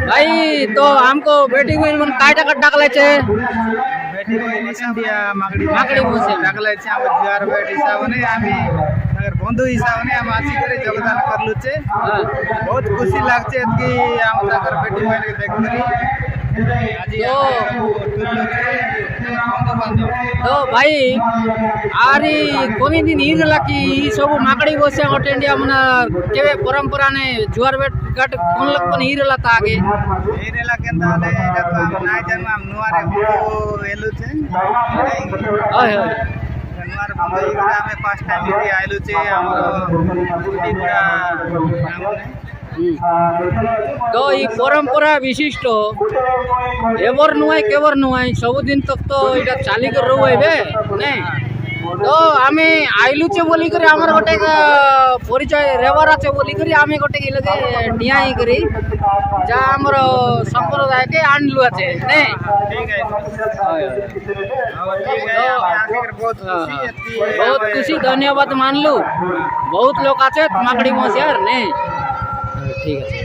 भाई तो हमको बेटी में काय टाका टाकले छे बेटी निशान दिया मागड़ी मागड़ी मोसे टाकले छे हम जुआर बेट हिसाबने आमी अगर बंधु हिसाबने हम आसी करे योगदान करलु छे बहुत खुशी लागछे कि हम ताकर बेटी माने देख करी तो भाई आरी कोनी दिन ईर लाकी सब माकड़ी बसे गोटे इंडिया मना केवे परंपरा ने जुआर बेट गट कोन लक पण ईर लाता आगे ईर ला केंदा ले एटा तो हम नाय जन्म हम नुआरे बंधु एलु छे ओय ओय नुआरे बंधु इगरा हमें 5 टाइम भी आइलु छे हमरो इगरा तो ये परंपरा विशिष्ट एवर नुआई केवर नुआई सब दिन तक तो इटा चाली कर रहुए बे ने तो आमे आइलु छे बोली करे हमर गोटे परिचय रेवर আছে बोली करे आमे गोटे के लगे नियाई करी जा हमर संप्रदाय के आनलु আছে ने ठीक है बहुत खुशी धन्यवाद मानलु बहुत लोग আছে माकड़ी मसियार ने ठीक है